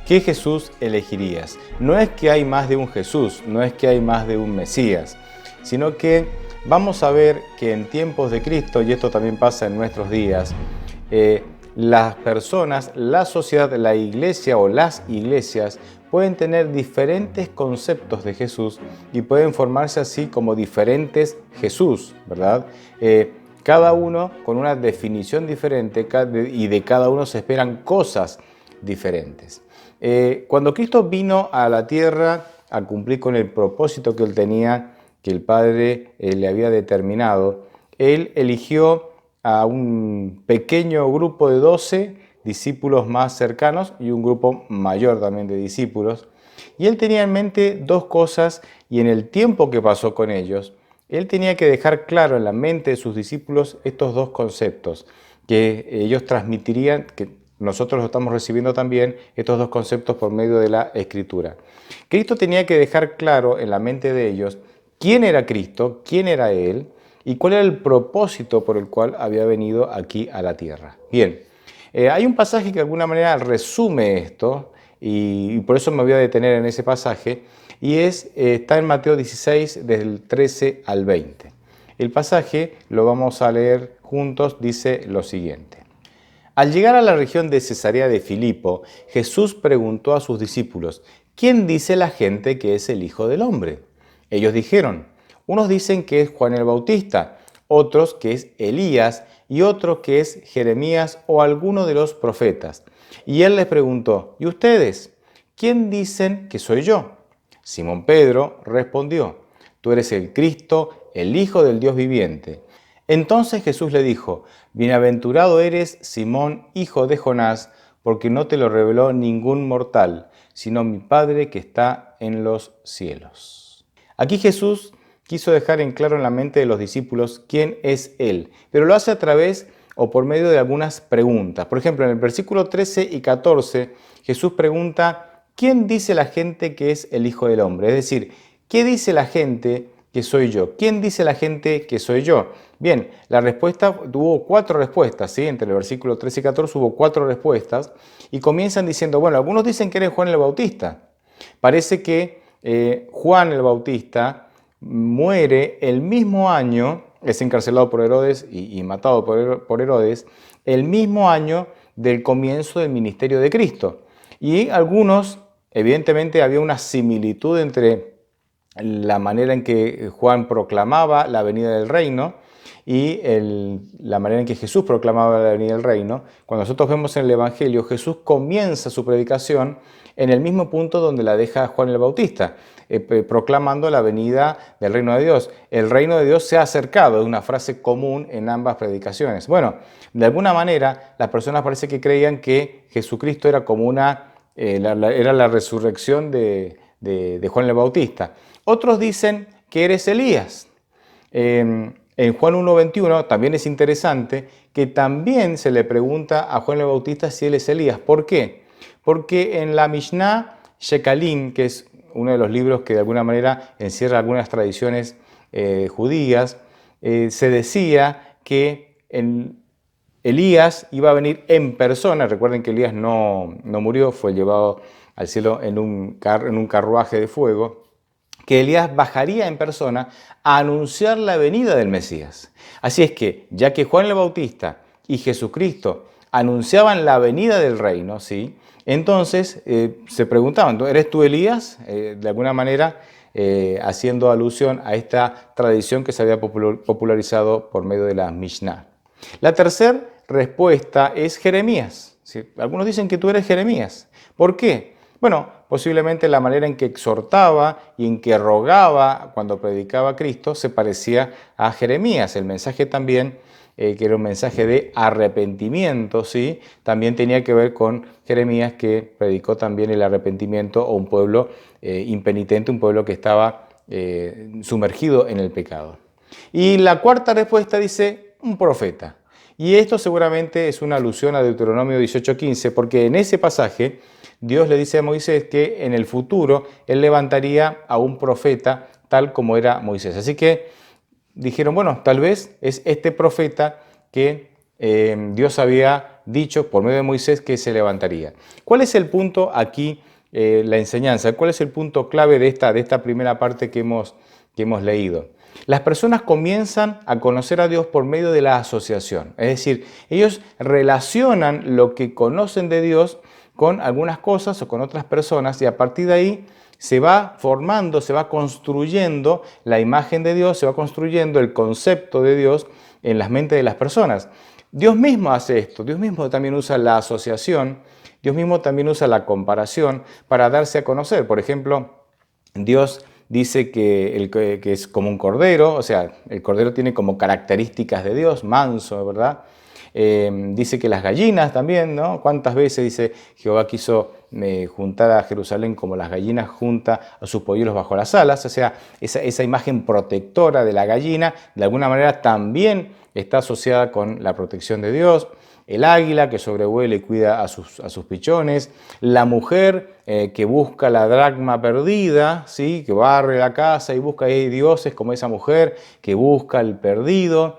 ¿Qué Jesús elegirías? No es que hay más de un Jesús, no es que hay más de un Mesías, sino que vamos a ver que en tiempos de Cristo, y esto también pasa en nuestros días, las personas, la sociedad, la iglesia o las iglesias pueden tener diferentes conceptos de Jesús y pueden formarse así como diferentes Jesús, ¿verdad? Cada uno con una definición diferente y de cada uno se esperan cosas diferentes. Cuando Cristo vino a la tierra a cumplir con el propósito que Él tenía, que el Padre le había determinado, Él eligió a un pequeño grupo de 12 discípulos más cercanos y un grupo mayor también de discípulos. Y Él tenía en mente dos cosas y en el tiempo que pasó con ellos, Él tenía que dejar claro en la mente de sus discípulos estos dos conceptos que ellos transmitirían, que nosotros lo estamos recibiendo también, estos dos conceptos por medio de la Escritura. Cristo tenía que dejar claro en la mente de ellos quién era Cristo, quién era Él y cuál era el propósito por el cual había venido aquí a la tierra. Bien, hay un pasaje que de alguna manera resume esto y por eso me voy a detener en ese pasaje y está en Mateo 16 del 13 al 20. El pasaje lo vamos a leer juntos, dice lo siguiente. Al llegar a la región de Cesarea de Filipo, Jesús preguntó a sus discípulos, ¿quién dice la gente que es el Hijo del Hombre? Ellos dijeron, unos dicen que es Juan el Bautista, otros que es Elías y otros que es Jeremías o alguno de los profetas. Y él les preguntó, ¿y ustedes? ¿Quién dicen que soy yo? Simón Pedro respondió, tú eres el Cristo, el Hijo del Dios viviente. Entonces Jesús le dijo, bienaventurado eres, Simón, hijo de Jonás, porque no te lo reveló ningún mortal, sino mi Padre que está en los cielos. Aquí Jesús quiso dejar en claro en la mente de los discípulos quién es Él, pero lo hace a través o por medio de algunas preguntas. Por ejemplo, en el versículo 13 y 14, Jesús pregunta, ¿quién dice la gente que es el Hijo del Hombre? Es decir, ¿qué dice la gente que soy yo? ¿Quién dice la gente que soy yo? Bien, la respuesta, hubo 4 respuestas, ¿sí? Entre el versículo 13 y 14 hubo 4 respuestas y comienzan diciendo, bueno, algunos dicen que eres Juan el Bautista. Parece que Juan el Bautista muere el mismo año, es encarcelado por Herodes y matado por Herodes, el mismo año del comienzo del ministerio de Cristo. Y algunos, evidentemente había una similitud entre la manera en que Juan proclamaba la venida del reino y la manera en que Jesús proclamaba la venida del reino. Cuando nosotros vemos en el Evangelio, Jesús comienza su predicación en el mismo punto donde la deja Juan el Bautista, proclamando la venida del reino de Dios. El reino de Dios se ha acercado, es una frase común en ambas predicaciones. Bueno, de alguna manera las personas parece que creían que Jesucristo era como era la resurrección de Juan el Bautista. Otros dicen que eres Elías. En Juan 1:21 también es interesante que también se le pregunta a Juan el Bautista si él es Elías. ¿Por qué? Porque en la Mishnah Shekalim, que es uno de los libros que de alguna manera encierra algunas tradiciones judías, se decía que Elías iba a venir en persona. Recuerden que Elías no murió, fue llevado al cielo en un carruaje de fuego, que Elías bajaría en persona a anunciar la venida del Mesías. Así es que, ya que Juan el Bautista y Jesucristo anunciaban la venida del reino, ¿sí? Entonces se preguntaban, ¿eres tú Elías? De alguna manera haciendo alusión a esta tradición que se había popularizado por medio de la Mishnah. La tercera respuesta es Jeremías. ¿Sí? Algunos dicen que tú eres Jeremías. ¿Por qué? Bueno, posiblemente la manera en que exhortaba y en que rogaba cuando predicaba a Cristo se parecía a Jeremías. El mensaje también, que era un mensaje de arrepentimiento, ¿sí? También tenía que ver con Jeremías, que predicó también el arrepentimiento a un pueblo impenitente, un pueblo que estaba sumergido en el pecado. Y la cuarta respuesta dice, un profeta. Y esto seguramente es una alusión a Deuteronomio 18:15, porque en ese pasaje Dios le dice a Moisés que en el futuro él levantaría a un profeta tal como era Moisés. Así que dijeron, bueno, tal vez es este profeta que Dios había dicho por medio de Moisés que se levantaría. ¿Cuál es el punto aquí, la enseñanza? ¿Cuál es el punto clave de esta primera parte que hemos leído? Las personas comienzan a conocer a Dios por medio de la asociación. Es decir, ellos relacionan lo que conocen de Dios con algunas cosas o con otras personas y a partir de ahí se va formando, se va construyendo la imagen de Dios, se va construyendo el concepto de Dios en las mentes de las personas. Dios mismo hace esto, Dios mismo también usa la asociación, Dios mismo también usa la comparación para darse a conocer. Por ejemplo, Dios dice que es como un cordero, o sea, el cordero tiene como características de Dios, manso, ¿verdad? Dice que las gallinas también, ¿no? ¿Cuántas veces dice Jehová quiso juntar a Jerusalén como las gallinas junta a sus polluelos bajo las alas? O sea, esa imagen protectora de la gallina de alguna manera también está asociada con la protección de Dios. El águila que sobrevuela y cuida a sus pichones, la mujer que busca la dracma perdida, ¿sí? Que barre la casa y busca, hay dioses como esa mujer que busca el perdido.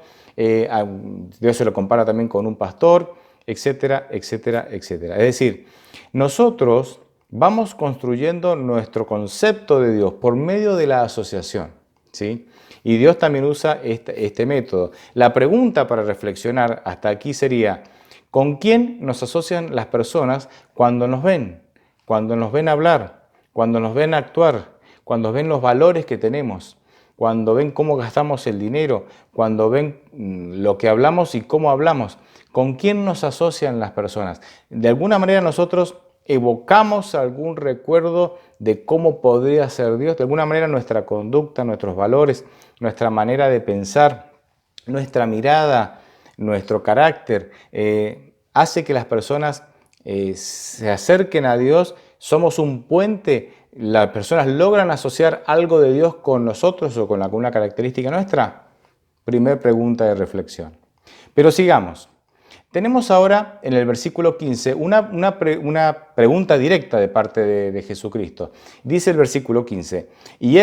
Dios se lo compara también con un pastor, etcétera, etcétera, etcétera. Es decir, nosotros vamos construyendo nuestro concepto de Dios por medio de la asociación, ¿sí? Y Dios también usa este método. La pregunta para reflexionar hasta aquí sería, ¿con quién nos asocian las personas cuando nos ven? Cuando nos ven hablar, cuando nos ven actuar, cuando ven los valores que tenemos, cuando ven cómo gastamos el dinero, cuando ven lo que hablamos y cómo hablamos. ¿Con quién nos asocian las personas? De alguna manera nosotros evocamos algún recuerdo de cómo podría ser Dios. De alguna manera nuestra conducta, nuestros valores, nuestra manera de pensar, nuestra mirada, nuestro carácter, hace que las personas se acerquen a Dios. Somos un puente. ¿Las personas logran asociar algo de Dios con nosotros o con alguna característica nuestra? Primer pregunta de reflexión. Pero sigamos. Tenemos ahora en el versículo 15 una pregunta directa de parte de Jesucristo. Dice el versículo 15, y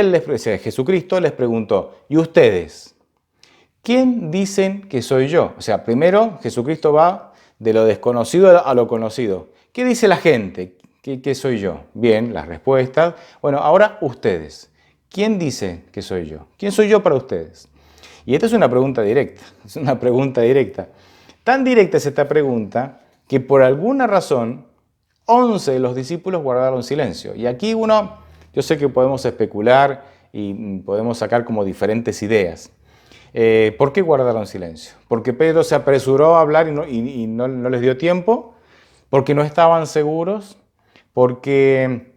Jesucristo les preguntó, ¿y ustedes? ¿Quién dicen que soy yo? O sea, primero Jesucristo va de lo desconocido a lo conocido. ¿Qué dice la gente? ¿Qué soy yo? Bien, las respuestas. Bueno, ahora ustedes. ¿Quién dice que soy yo? ¿Quién soy yo para ustedes? Y esta es una pregunta directa, es una pregunta directa. Tan directa es esta pregunta que por alguna razón 11 de los discípulos guardaron silencio. Y aquí yo sé que podemos especular y podemos sacar como diferentes ideas. ¿Por qué guardaron silencio? ¿Porque Pedro se apresuró a hablar y no les dio tiempo? ¿Porque no estaban seguros? ¿Porque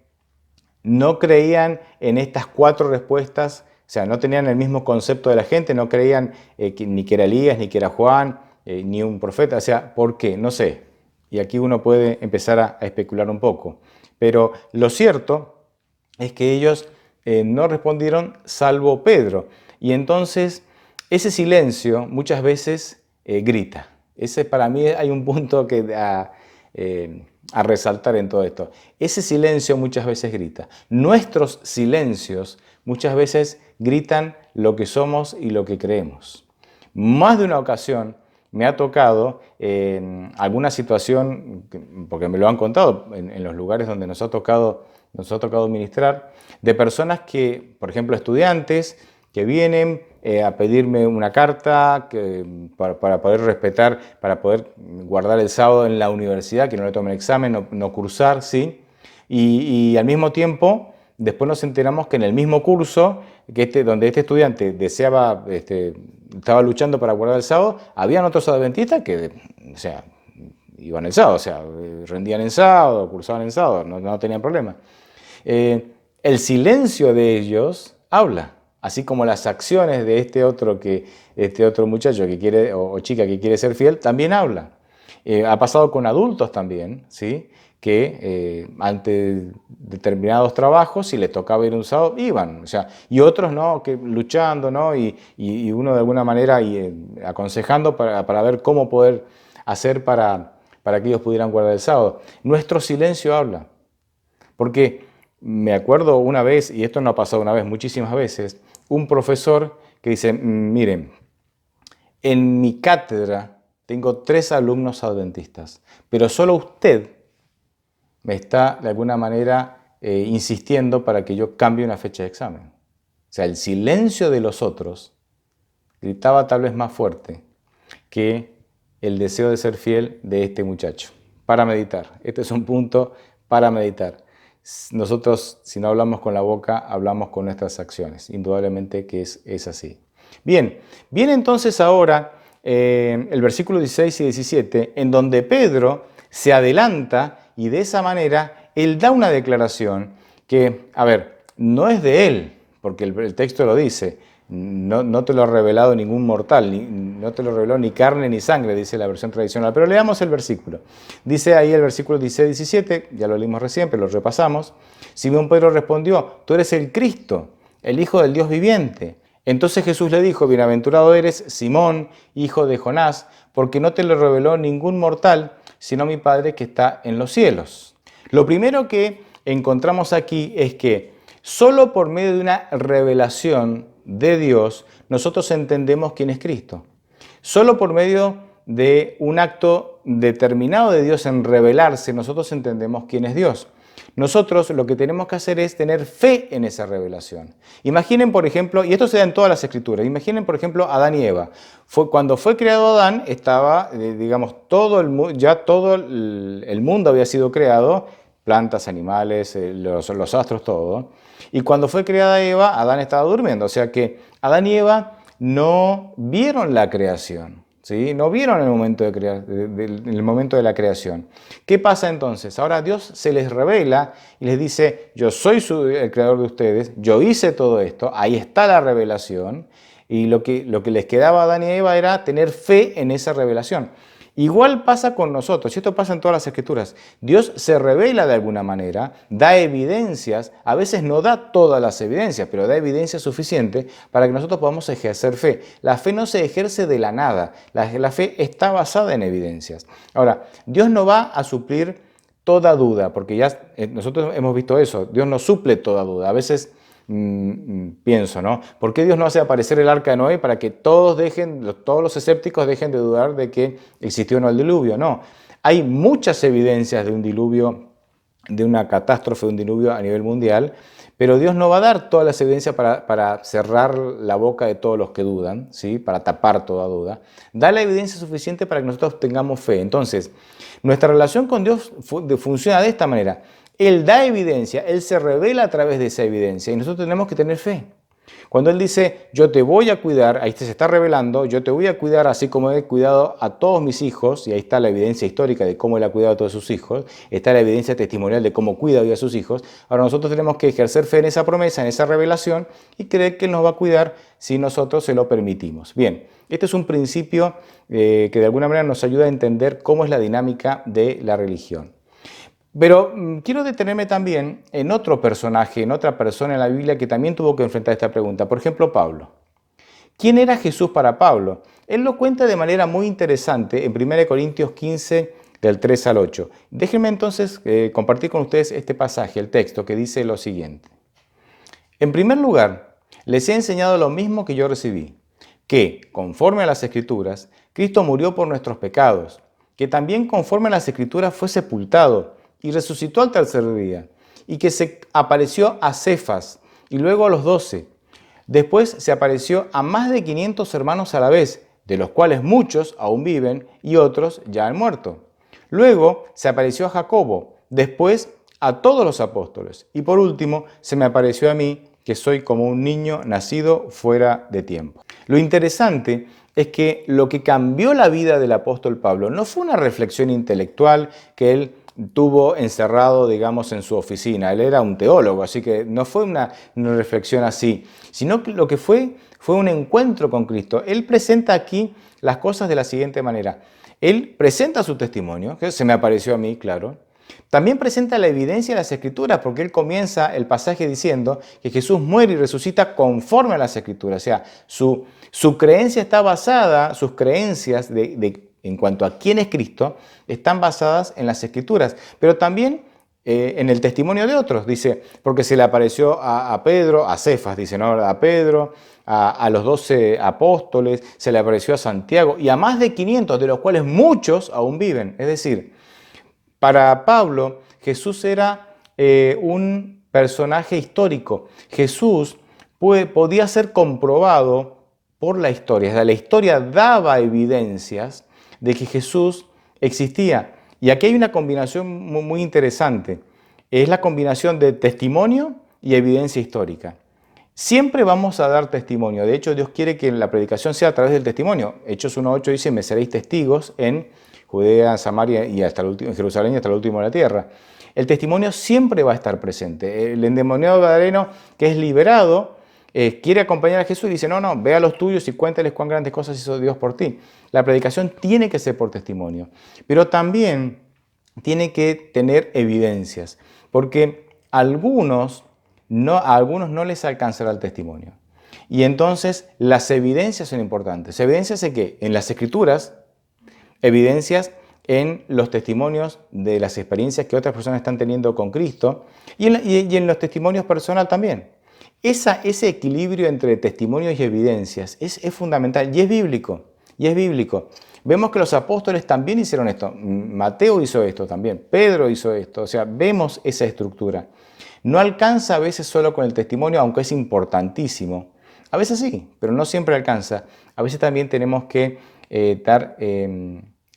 no creían en estas 4 respuestas? O sea, no tenían el mismo concepto de la gente, no creían ni que era Elías, ni que era Juan, ni un profeta. O sea, ¿por qué? No sé. Y aquí uno puede empezar a especular un poco. Pero lo cierto es que ellos no respondieron salvo Pedro. Y entonces ese silencio muchas veces grita. Ese para mí hay un punto a resaltar en todo esto. Ese silencio muchas veces grita. Nuestros silencios muchas veces gritan lo que somos y lo que creemos. Más de una ocasión me ha tocado alguna situación, porque me lo han contado en los lugares donde nos ha tocado ministrar, de personas que, por ejemplo, estudiantes que vienen a pedirme una carta para poder respetar, para poder guardar el sábado en la universidad, que no le tomen examen, no cursar, ¿sí? Y al mismo tiempo, después nos enteramos que en el mismo curso, donde este estudiante estaba luchando para guardar el sábado, habían otros adventistas que, o sea, iban el sábado, o sea, rendían en sábado, cursaban en sábado, no tenían problema. El silencio de ellos habla. Así como las acciones de este otro muchacho que quiere, o chica que quiere ser fiel, también habla. Ha pasado con adultos también, ¿sí? Que ante determinados trabajos, si les tocaba ir un sábado, iban. O sea, y otros no, que luchando, ¿no? Y uno de alguna manera aconsejando para ver cómo poder hacer para que ellos pudieran guardar el sábado. Nuestro silencio habla. Porque me acuerdo una vez, y esto no ha pasado una vez, muchísimas veces, un profesor que dice, miren, en mi cátedra tengo 3 alumnos adventistas, pero solo usted me está de alguna manera insistiendo para que yo cambie una fecha de examen. O sea, el silencio de los otros gritaba tal vez más fuerte que el deseo de ser fiel de este muchacho. Para meditar. Este es un punto para meditar. Nosotros, si no hablamos con la boca, hablamos con nuestras acciones. Indudablemente que es así. Bien, viene entonces ahora el versículo 16 y 17, en donde Pedro se adelanta y de esa manera él da una declaración que, a ver, no es de él, porque el texto lo dice, no te lo ha revelado ningún mortal, no te lo reveló ni carne ni sangre, dice la versión tradicional. Pero leamos el versículo. Dice ahí el versículo 16-17, ya lo leímos recién, pero lo repasamos. Simón Pedro respondió, tú eres el Cristo, el Hijo del Dios viviente. Entonces Jesús le dijo, bienaventurado eres, Simón, hijo de Jonás, porque no te lo reveló ningún mortal, sino mi Padre que está en los cielos. Lo primero que encontramos aquí es que solo por medio de una revelación de Dios, nosotros entendemos quién es Cristo. Solo por medio de un acto determinado de Dios en revelarse, nosotros entendemos quién es Dios. Nosotros lo que tenemos que hacer es tener fe en esa revelación. Imaginen, por ejemplo, y esto se da en todas las escrituras, imaginen, por ejemplo, Adán y Eva. Cuando fue creado Adán, estaba, digamos, todo el mundo había sido creado, plantas, animales, los astros, todo. Y cuando fue creada Eva, Adán estaba durmiendo. O sea que Adán y Eva no vieron la creación, ¿sí? No vieron el momento el momento de la creación. ¿Qué pasa entonces? Ahora Dios se les revela y les dice, yo soy el creador de ustedes, yo hice todo esto, ahí está la revelación. Y lo que les quedaba a Adán y Eva era tener fe en esa revelación. Igual pasa con nosotros, y esto pasa en todas las escrituras. Dios se revela de alguna manera, da evidencias, a veces no da todas las evidencias, pero da evidencia suficiente para que nosotros podamos ejercer fe. La fe no se ejerce de la nada, la fe está basada en evidencias. Ahora, Dios no va a suplir toda duda, porque ya nosotros hemos visto eso, Dios no suple toda duda. A veces pienso, ¿no? ¿Por qué Dios no hace aparecer el arca de Noé para que todos los escépticos dejen de dudar de que existió o no el diluvio? No, hay muchas evidencias de un diluvio, de una catástrofe, de un diluvio a nivel mundial, pero Dios no va a dar todas las evidencias para cerrar la boca de todos los que dudan, ¿sí? Para tapar toda duda. Da la evidencia suficiente para que nosotros tengamos fe. Entonces, nuestra relación con Dios funciona de esta manera. Él da evidencia, Él se revela a través de esa evidencia y nosotros tenemos que tener fe. Cuando Él dice, yo te voy a cuidar, ahí se está revelando, yo te voy a cuidar así como he cuidado a todos mis hijos, y ahí está la evidencia histórica de cómo Él ha cuidado a todos sus hijos, está la evidencia testimonial de cómo cuida hoy a sus hijos. Ahora nosotros tenemos que ejercer fe en esa promesa, en esa revelación, y creer que Él nos va a cuidar si nosotros se lo permitimos. Bien, este es un principio que de alguna manera nos ayuda a entender cómo es la dinámica de la religión. Pero quiero detenerme también en otro personaje, en otra persona en la Biblia que también tuvo que enfrentar esta pregunta. Por ejemplo, Pablo. ¿Quién era Jesús para Pablo? Él lo cuenta de manera muy interesante en 1 Corintios 15, del 3 al 8. Déjenme entonces compartir con ustedes este pasaje, el texto, que dice lo siguiente. En primer lugar, les he enseñado lo mismo que yo recibí, que, conforme a las Escrituras, Cristo murió por nuestros pecados, que también conforme a las Escrituras fue sepultado, y resucitó al tercer día, y que se apareció a Cefas, y luego a los 12. Después se apareció a más de 500 hermanos a la vez, de los cuales muchos aún viven y otros ya han muerto. Luego se apareció a Jacobo, después a todos los apóstoles, y por último se me apareció a mí, que soy como un niño nacido fuera de tiempo. Lo interesante es que lo que cambió la vida del apóstol Pablo no fue una reflexión intelectual que él tuvo encerrado, digamos, en su oficina. Él era un teólogo, así que no fue una reflexión así, sino que lo que fue un encuentro con Cristo. Él presenta aquí las cosas de la siguiente manera. Él presenta su testimonio, que se me apareció a mí, claro. También presenta la evidencia de las Escrituras, porque él comienza el pasaje diciendo que Jesús muere y resucita conforme a las Escrituras. O sea, su creencia está basada, sus creencias en cuanto a quién es Cristo, están basadas en las Escrituras. Pero también en el testimonio de otros. Dice, porque se le apareció a Pedro, a Cefas, dice, ¿no? A Pedro, a los 12 apóstoles, se le apareció a Santiago y a más de 500, de los cuales muchos aún viven. Es decir, para Pablo, Jesús era un personaje histórico. Jesús podía ser comprobado por la historia. O sea, la historia daba evidencias de que Jesús existía. Y aquí hay una combinación muy interesante. Es la combinación de testimonio y evidencia histórica. Siempre vamos a dar testimonio. De hecho, Dios quiere que la predicación sea a través del testimonio. Hechos 1:8 dice, me seréis testigos en Judea, Samaria y hasta en Jerusalén y hasta el último de la tierra. El testimonio siempre va a estar presente. El endemoniado gadareno que es liberado quiere acompañar a Jesús y dice, no, ve a los tuyos y cuéntales cuán grandes cosas hizo Dios por ti. La predicación tiene que ser por testimonio, pero también tiene que tener evidencias, porque a algunos no les alcanzará el testimonio. Y entonces las evidencias son importantes. ¿Evidencias de qué? En las Escrituras, evidencias en los testimonios de las experiencias que otras personas están teniendo con Cristo y en los testimonios personales también. Ese equilibrio entre testimonios y evidencias es fundamental y es bíblico. Vemos que los apóstoles también hicieron esto. Mateo hizo esto también. Pedro hizo esto. O sea, vemos esa estructura. No alcanza a veces solo con el testimonio, aunque es importantísimo. A veces sí, pero no siempre alcanza. A veces también tenemos que dar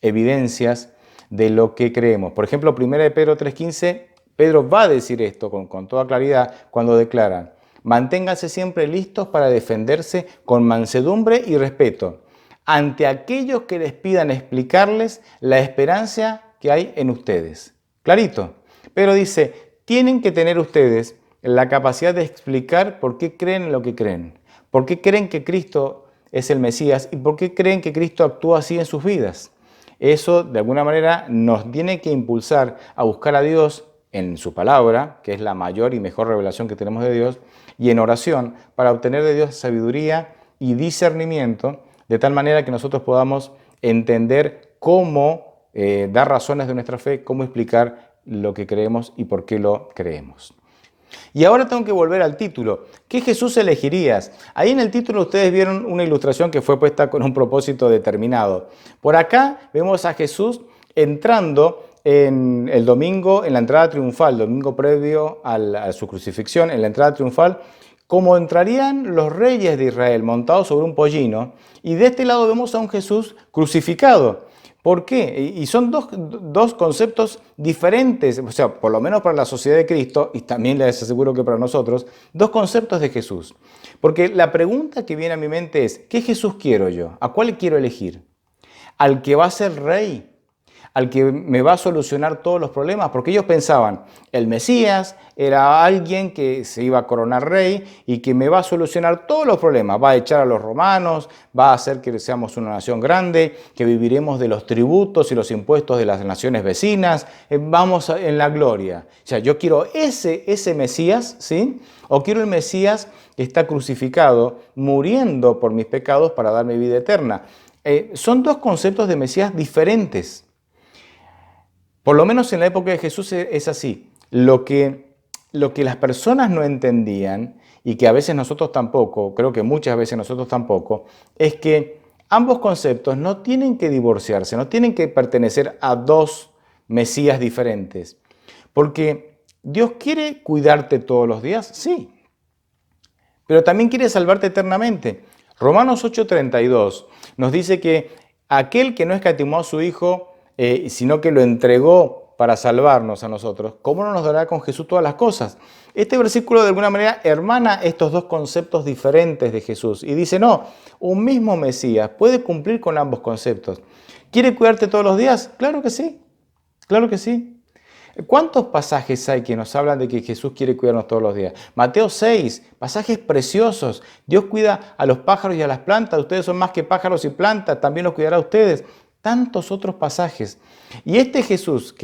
evidencias de lo que creemos. Por ejemplo, 1 Pedro 3:15, Pedro va a decir esto con toda claridad cuando declara, manténganse siempre listos para defenderse con mansedumbre y respeto ante aquellos que les pidan explicarles la esperanza que hay en ustedes. Clarito. Pedro dice, tienen que tener ustedes la capacidad de explicar por qué creen en lo que creen, por qué creen que Cristo es el Mesías y por qué creen que Cristo actúa así en sus vidas. Eso, de alguna manera, nos tiene que impulsar a buscar a Dios en su palabra, que es la mayor y mejor revelación que tenemos de Dios, y en oración para obtener de Dios sabiduría y discernimiento, de tal manera que nosotros podamos entender cómo dar razones de nuestra fe, cómo explicar lo que creemos y por qué lo creemos. Y ahora tengo que volver al título. ¿Qué Jesús elegirías? Ahí en el título ustedes vieron una ilustración que fue puesta con un propósito determinado. Por acá vemos a Jesús entrando en el domingo, en la entrada triunfal, domingo previo a su crucifixión, en la entrada triunfal, como entrarían los reyes de Israel montados sobre un pollino. Y de este lado vemos a un Jesús crucificado. ¿Por qué? Y son dos conceptos diferentes, o sea, por lo menos para la sociedad de Cristo, y también les aseguro que para nosotros, dos conceptos de Jesús. Porque la pregunta que viene a mi mente es, ¿qué Jesús quiero yo? ¿A cuál quiero elegir? ¿Al que va a ser rey? ¿Al que me va a solucionar todos los problemas? Porque ellos pensaban, el Mesías era alguien que se iba a coronar rey y que me va a solucionar todos los problemas. Va a echar a los romanos, va a hacer que seamos una nación grande, que viviremos de los tributos y los impuestos de las naciones vecinas. Vamos en la gloria. O sea, yo quiero ese Mesías, ¿sí? O quiero el Mesías que está crucificado, muriendo por mis pecados para darme vida eterna. Son dos conceptos de Mesías diferentes. Por lo menos en la época de Jesús es así. Lo que las personas no entendían, y que a veces nosotros tampoco, creo que muchas veces nosotros tampoco, es que ambos conceptos no tienen que divorciarse, no tienen que pertenecer a dos Mesías diferentes. Porque Dios quiere cuidarte todos los días, sí, pero también quiere salvarte eternamente. Romanos 8:32 nos dice que aquel que no escatimó a su Hijo, sino que lo entregó para salvarnos a nosotros, ¿cómo no nos dará con Jesús todas las cosas? Este versículo de alguna manera hermana estos dos conceptos diferentes de Jesús y dice, no, un mismo Mesías puede cumplir con ambos conceptos. ¿Quiere cuidarte todos los días? Claro que sí, claro que sí. ¿Cuántos pasajes hay que nos hablan de que Jesús quiere cuidarnos todos los días? Mateo 6, pasajes preciosos. Dios cuida a los pájaros y a las plantas. Ustedes son más que pájaros y plantas, también los cuidará a ustedes. Tantos otros pasajes. Y este Jesús,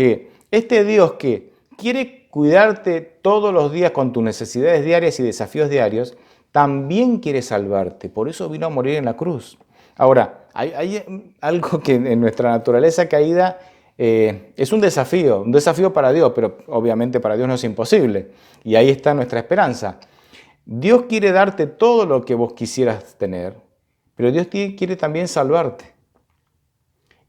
este Dios que quiere cuidarte todos los días con tus necesidades diarias y desafíos diarios, también quiere salvarte. Por eso vino a morir en la cruz. Ahora, hay algo que en nuestra naturaleza caída Es un desafío para Dios, pero obviamente para Dios no es imposible. Y ahí está nuestra esperanza. Dios quiere darte todo lo que vos quisieras tener, pero Dios quiere también salvarte.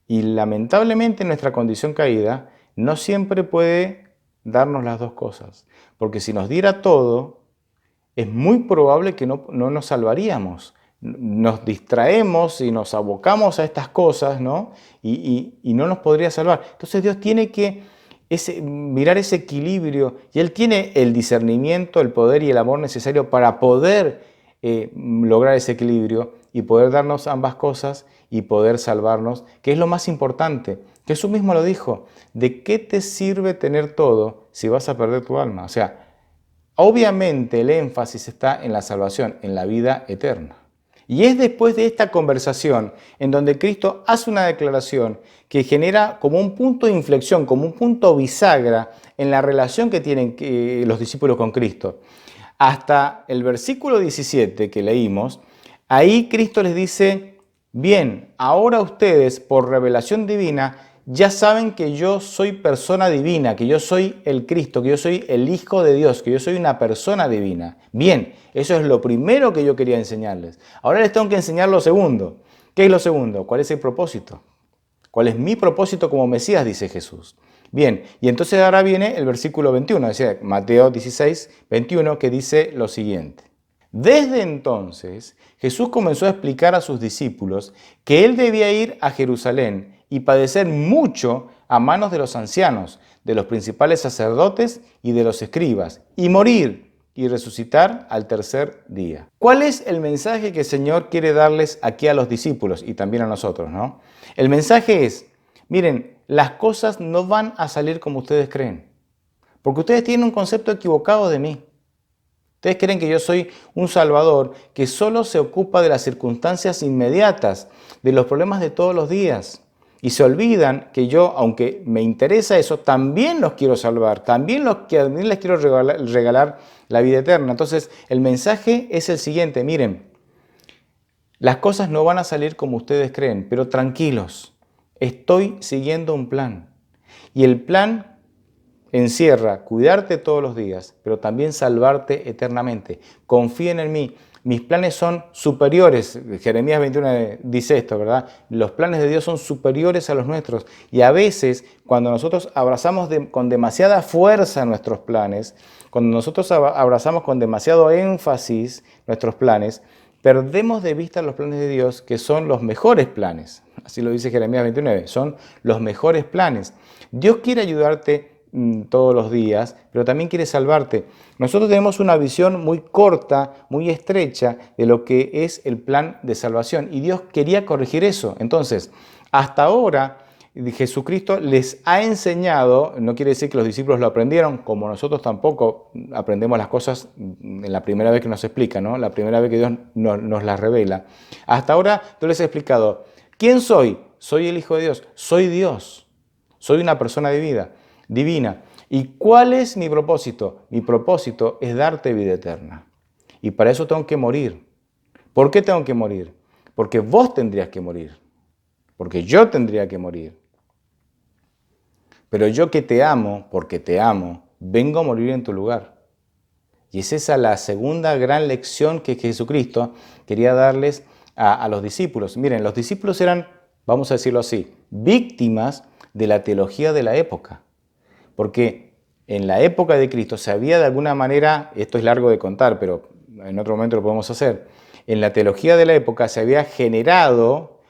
Y lamentablemente nuestra condición caída no siempre puede darnos las dos cosas. Porque si nos diera todo, es muy probable que no nos salvaríamos. Nos distraemos y nos abocamos a estas cosas, ¿no? Y no nos podría salvar. Entonces Dios tiene que mirar ese equilibrio y Él tiene el discernimiento, el poder y el amor necesario para poder lograr ese equilibrio y poder darnos ambas cosas y poder salvarnos, que es lo más importante. Jesús mismo lo dijo, ¿de qué te sirve tener todo si vas a perder tu alma? O sea, obviamente el énfasis está en la salvación, en la vida eterna. Y es después de esta conversación en donde Cristo hace una declaración que genera como un punto de inflexión, como un punto bisagra en la relación que tienen los discípulos con Cristo. Hasta el versículo 17 que leímos, ahí Cristo les dice, bien, ahora ustedes por revelación divina ya saben que yo soy persona divina, que yo soy el Cristo, que yo soy el Hijo de Dios, que yo soy una persona divina. Bien, eso es lo primero que yo quería enseñarles. Ahora les tengo que enseñar lo segundo. ¿Qué es lo segundo? ¿Cuál es el propósito? ¿Cuál es mi propósito como Mesías? Dice Jesús. Bien, y entonces ahora viene el versículo 21, es decir, Mateo 16, 21, que dice lo siguiente. Desde entonces, Jesús comenzó a explicar a sus discípulos que Él debía ir a Jerusalén y padecer mucho a manos de los ancianos, de los principales sacerdotes y de los escribas, y morir y resucitar al tercer día. ¿Cuál es el mensaje que el Señor quiere darles aquí a los discípulos y también a nosotros, ¿no? El mensaje es, miren, las cosas no van a salir como ustedes creen, porque ustedes tienen un concepto equivocado de mí. Ustedes creen que yo soy un Salvador que solo se ocupa de las circunstancias inmediatas, de los problemas de todos los días. Y se olvidan que yo, aunque me interesa eso, también los quiero salvar, también les quiero regalar la vida eterna. Entonces, el mensaje es el siguiente, miren, las cosas no van a salir como ustedes creen, pero tranquilos, estoy siguiendo un plan. Y el plan encierra cuidarte todos los días, pero también salvarte eternamente. Confíen en mí. Mis planes son superiores. Jeremías 21 dice esto, ¿verdad? Los planes de Dios son superiores a los nuestros. Y a veces, cuando nosotros abrazamos con demasiada fuerza nuestros planes, cuando nosotros abrazamos con demasiado énfasis nuestros planes, perdemos de vista los planes de Dios, que son los mejores planes. Así lo dice Jeremías 29, son los mejores planes. Dios quiere ayudarte todos los días, pero también quiere salvarte. Nosotros tenemos una visión muy corta, muy estrecha de lo que es el plan de salvación y Dios quería corregir eso. Entonces, hasta ahora Jesucristo les ha enseñado, no quiere decir que los discípulos lo aprendieron, como nosotros tampoco aprendemos las cosas en la primera vez que nos explica, ¿no? La primera vez que Dios nos las revela. Hasta ahora yo les he explicado, ¿quién soy? Soy el Hijo de Dios, soy Dios, soy una persona divina. ¿Y cuál es mi propósito? Mi propósito es darte vida eterna. Y para eso tengo que morir. ¿Por qué tengo que morir? Porque vos tendrías que morir. Porque yo tendría que morir. Pero yo que te amo, porque te amo, vengo a morir en tu lugar. Y es esa la segunda gran lección que Jesucristo quería darles a los discípulos. Miren, los discípulos eran, vamos a decirlo así, víctimas de la teología de la época. Porque en la época de Cristo se había de alguna manera, esto es largo de contar, pero en otro momento lo podemos hacer, en la teología de la época se había generado,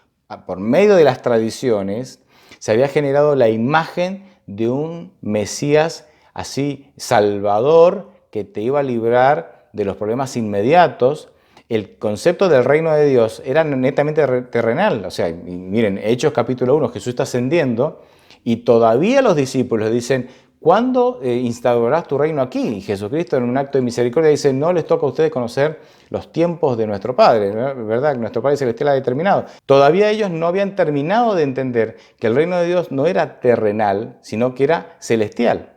por medio de las tradiciones, se había generado la imagen de un Mesías así, salvador, que te iba a librar de los problemas inmediatos. El concepto del reino de Dios era netamente terrenal. O sea, miren, Hechos capítulo 1, Jesús está ascendiendo, y todavía los discípulos dicen, ¿cuándo instaurarás tu reino aquí? Y Jesucristo en un acto de misericordia dice, no les toca a ustedes conocer los tiempos de nuestro Padre, ¿verdad? Nuestro Padre Celestial ha determinado. Todavía ellos no habían terminado de entender que el reino de Dios no era terrenal, sino que era celestial.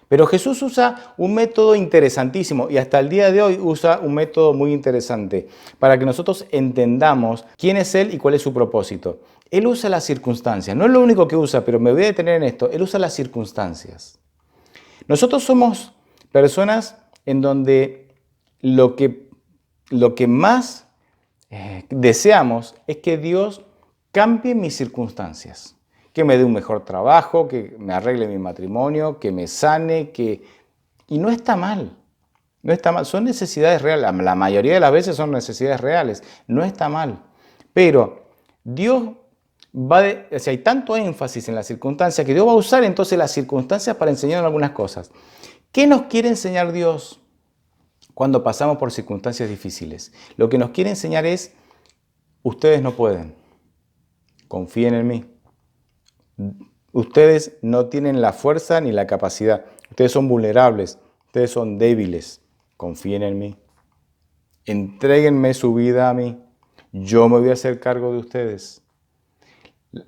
Pero Jesús usa un método interesantísimo y hasta el día de hoy usa un método muy interesante para que nosotros entendamos quién es Él y cuál es su propósito. Él usa las circunstancias. No es lo único que usa, pero me voy a detener en esto. Él usa las circunstancias. Nosotros somos personas en donde lo que más deseamos es que Dios cambie mis circunstancias. Que me dé un mejor trabajo, que me arregle mi matrimonio, que me sane, Y no está mal. No está mal. Son necesidades reales. La mayoría de las veces son necesidades reales. No está mal. Pero Dios hay tanto énfasis en las circunstancias que Dios va a usar entonces las circunstancias para enseñarnos algunas cosas. ¿Qué nos quiere enseñar Dios cuando pasamos por circunstancias difíciles? Lo que nos quiere enseñar es, ustedes no pueden, confíen en mí. Ustedes no tienen la fuerza ni la capacidad. Ustedes son vulnerables, ustedes son débiles. Confíen en mí. Entréguenme su vida a mí. Yo me voy a hacer cargo de ustedes.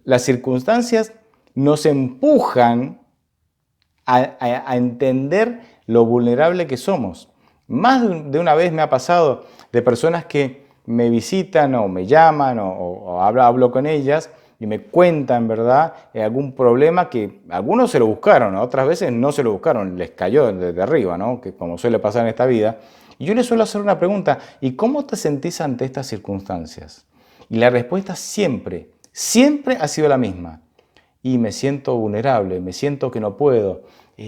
Las circunstancias nos empujan a entender lo vulnerable que somos. Más de una vez me ha pasado de personas que me visitan o me llaman o hablo con ellas y me cuentan, ¿verdad?, algún problema que algunos se lo buscaron, otras veces no se lo buscaron, les cayó desde arriba, ¿no?, que como suele pasar en esta vida. Y yo les suelo hacer una pregunta: ¿y cómo te sentís ante estas circunstancias? Y la respuesta siempre ha sido la misma. Y me siento vulnerable, me siento que no puedo,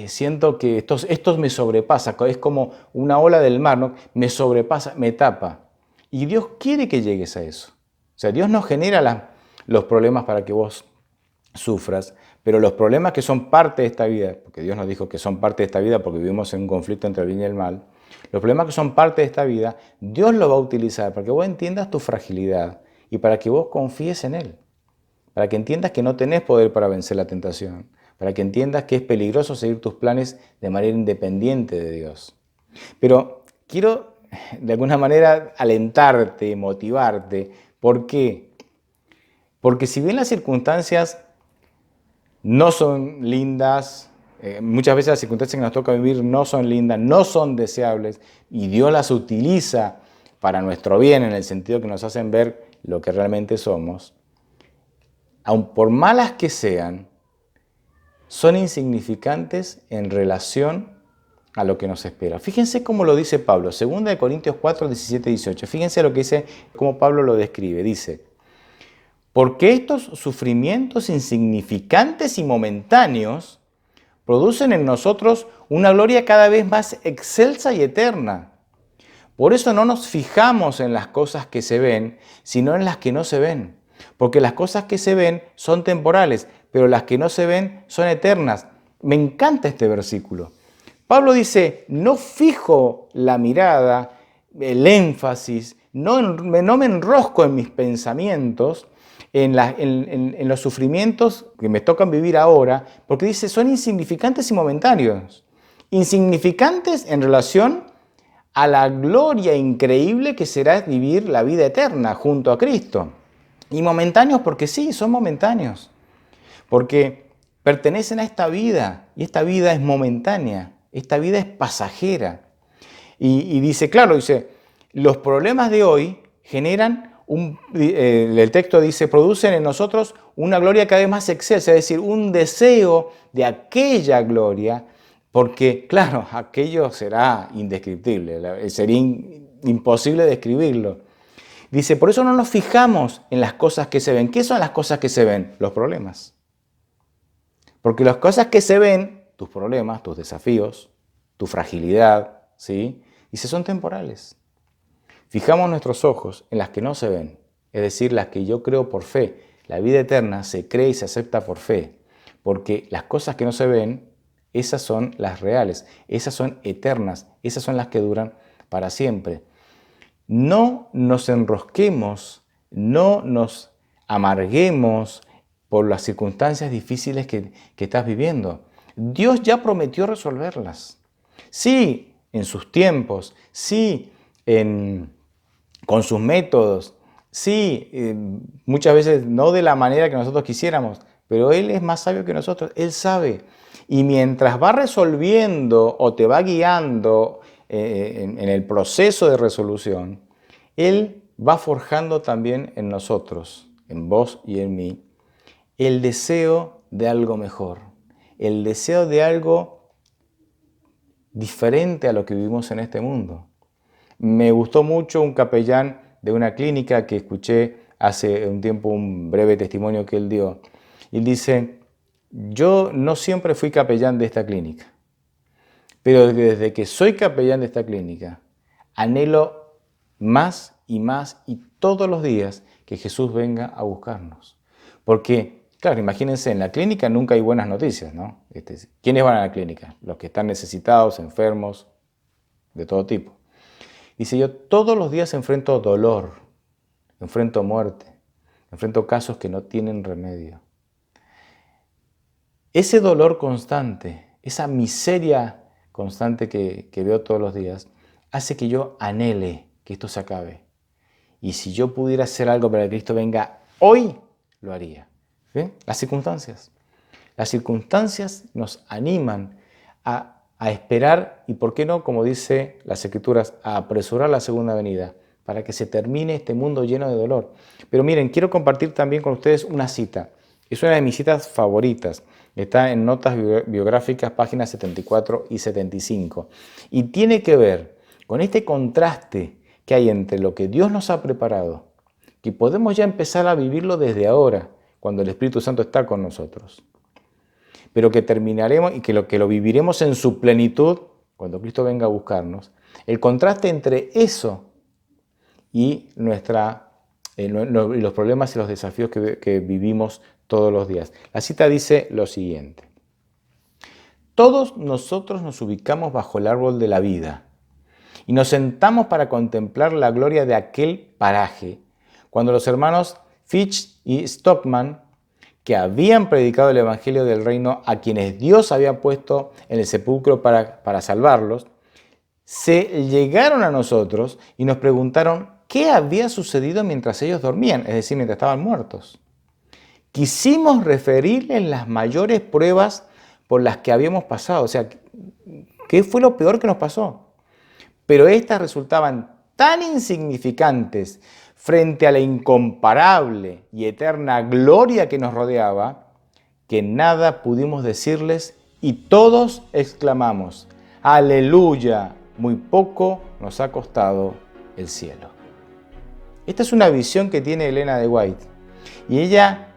siento que esto me sobrepasa, es como una ola del mar, ¿no? Me sobrepasa, me tapa. Y Dios quiere que llegues a eso. O sea, Dios no genera los problemas para que vos sufras, pero los problemas que son parte de esta vida, porque Dios nos dijo que son parte de esta vida porque vivimos en un conflicto entre el bien y el mal, los problemas que son parte de esta vida, Dios los va a utilizar para que vos entiendas tu fragilidad y para que vos confíes en Él. Para que entiendas que no tenés poder para vencer la tentación, para que entiendas que es peligroso seguir tus planes de manera independiente de Dios. Pero quiero de alguna manera alentarte, motivarte. ¿Por qué? Porque si bien las circunstancias no son lindas, muchas veces las circunstancias que nos toca vivir no son lindas, no son deseables, y Dios las utiliza para nuestro bien en el sentido que nos hacen ver lo que realmente somos, aun por malas que sean, son insignificantes en relación a lo que nos espera. Fíjense cómo lo dice Pablo, 2 Corintios 4, 17, 18. Fíjense lo que dice, cómo Pablo lo describe. Dice: porque estos sufrimientos insignificantes y momentáneos producen en nosotros una gloria cada vez más excelsa y eterna. Por eso no nos fijamos en las cosas que se ven, sino en las que no se ven. Porque las cosas que se ven son temporales, pero las que no se ven son eternas. Me encanta este versículo. Pablo dice: no fijo la mirada, el énfasis, no me enrosco en mis pensamientos, en los sufrimientos que me tocan vivir ahora, porque dice, son insignificantes y momentáneos. Insignificantes en relación a la gloria increíble que será vivir la vida eterna junto a Cristo. Y momentáneos porque sí, son momentáneos. Porque pertenecen a esta vida y esta vida es momentánea, esta vida es pasajera. Y dice, claro, dice, los problemas de hoy generan, el texto dice, producen en nosotros una gloria cada vez más excelsa, es decir, un deseo de aquella porque, claro, aquello será indescriptible, sería imposible describirlo. Dice, por eso no nos fijamos en las cosas que se ven. ¿Qué son las cosas que se ven? Los problemas. Porque las cosas que se ven, tus problemas, tus desafíos, tu fragilidad, ¿sí?, dice, son temporales. Fijamos nuestros ojos en las que no se ven, es decir, las que yo creo por fe. La vida eterna se cree y se acepta por fe, porque las cosas que no se ven, esas son las reales, esas son eternas, esas son las que duran para siempre. No nos enrosquemos, no nos amarguemos por las circunstancias difíciles que estás viviendo. Dios ya prometió resolverlas. Sí, en sus tiempos, sí, con sus métodos, sí, muchas veces no de la manera que nosotros quisiéramos, pero Él es más sabio que nosotros, Él sabe. Y mientras va resolviendo o te va guiando en el proceso de resolución, Él va forjando también en nosotros en vos y en mí, el deseo de algo mejor, el deseo de algo diferente a lo que vivimos en este mundo. Me gustó mucho un capellán de una clínica que escuché hace un tiempo, un breve testimonio que él dio. Y él dice, yo no siempre fui capellán de esta clínica, pero desde que soy capellán de esta clínica, anhelo más y todos los días que Jesús venga a buscarnos. Porque, claro, imagínense, en la clínica nunca hay buenas noticias, ¿no? ¿Quiénes van a la clínica? Los que están necesitados, enfermos, de todo tipo. Dice, yo todos los días enfrento dolor, enfrento muerte, enfrento casos que no tienen remedio. Ese dolor constante, esa miseria constante que veo todos los días, hace que yo anhele que esto se acabe. Y si yo pudiera hacer algo para que Cristo venga hoy, lo haría. ¿Ven? Las circunstancias nos animan a esperar y, ¿por qué no?, como dice las Escrituras, a apresurar la segunda venida para que se termine este mundo lleno de dolor. Pero miren, quiero compartir también con ustedes una cita. Es una de mis citas favoritas. Está en Notas Biográficas, páginas 74 y 75. Y tiene que ver con este contraste que hay entre lo que Dios nos ha preparado, que podemos ya empezar a vivirlo desde ahora, cuando el Espíritu Santo está con nosotros, pero que terminaremos y que lo viviremos en su plenitud cuando Cristo venga a buscarnos. El contraste entre eso y los problemas y los desafíos que vivimos todos los días. La cita dice lo siguiente: todos nosotros nos ubicamos bajo el árbol de la vida y nos sentamos para contemplar la gloria de aquel paraje, cuando los hermanos Fitch y Stockman, que habían predicado el Evangelio del Reino a quienes Dios había puesto en el sepulcro para salvarlos, se llegaron a nosotros y nos preguntaron qué había sucedido mientras ellos dormían, es decir, mientras estaban muertos. Quisimos referirles las mayores pruebas por las que habíamos pasado, o sea, ¿qué fue lo peor que nos pasó? Pero estas resultaban tan insignificantes frente a la incomparable y eterna gloria que nos rodeaba, que nada pudimos decirles y todos exclamamos, ¡Aleluya! Muy poco nos ha costado el cielo. Esta es una visión que tiene Elena de White y ella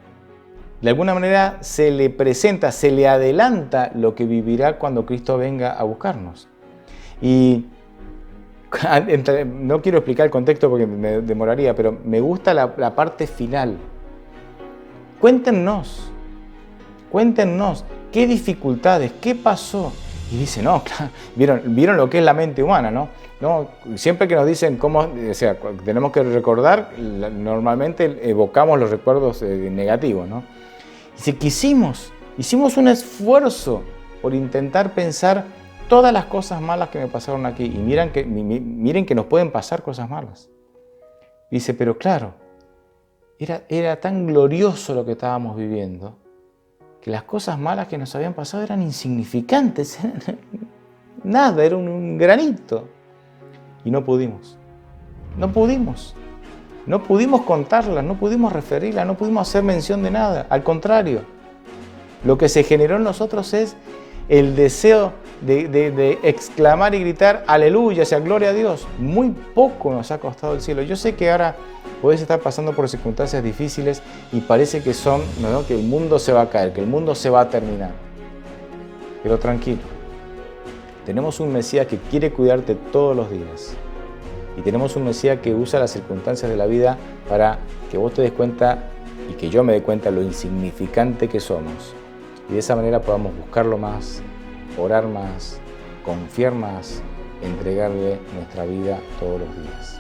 de alguna manera se le presenta, se le adelanta lo que vivirá cuando Cristo venga a buscarnos. Y no quiero explicar el contexto porque me demoraría, pero me gusta la parte final. Cuéntenos qué dificultades, qué pasó. Y dice, no, claro, vieron lo que es la mente humana, ¿no? No, siempre que nos dicen cómo, o sea, tenemos que recordar, normalmente evocamos los recuerdos negativos, ¿no? Dice que hicimos un esfuerzo por intentar pensar todas las cosas malas que me pasaron aquí. Y miren que nos pueden pasar cosas malas. Dice, pero claro, era tan glorioso lo que estábamos viviendo, que las cosas malas que nos habían pasado eran insignificantes. Nada, era un granito. Y no pudimos contarlas, no pudimos referirlas, no pudimos hacer mención de nada. Al contrario, lo que se generó en nosotros es el deseo de exclamar y gritar aleluya, o sea, gloria a Dios. Muy poco nos ha costado el cielo. Yo sé que ahora puedes estar pasando por circunstancias difíciles y parece que que el mundo se va a caer, que el mundo se va a terminar. Pero tranquilo, tenemos un Mesías que quiere cuidarte todos los días. Y tenemos un Mesías que usa las circunstancias de la vida para que vos te des cuenta y que yo me dé cuenta lo insignificante que somos. Y de esa manera podamos buscarlo más, orar más, confiar más, entregarle nuestra vida todos los días.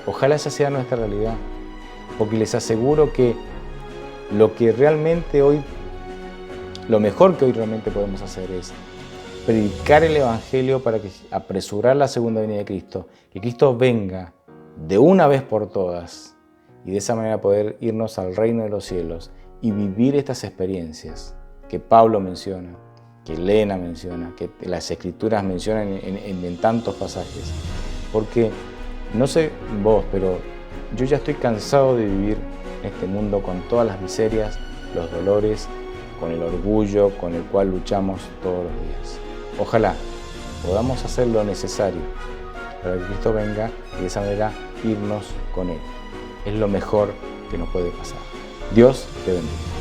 Ojalá esa sea nuestra realidad, porque les aseguro que lo mejor que hoy realmente podemos hacer es predicar el Evangelio para apresurar la segunda venida de Cristo, que Cristo venga de una vez por todas y de esa manera poder irnos al reino de los cielos y vivir estas experiencias que Pablo menciona, que Elena menciona, que las Escrituras mencionan en tantos pasajes. Porque, no sé vos, pero yo ya estoy cansado de vivir en este mundo con todas las miserias, los dolores, con el orgullo con el cual luchamos todos los días. Ojalá podamos hacer lo necesario para que Cristo venga y de esa manera irnos con Él. Es lo mejor que nos puede pasar. Dios te bendiga.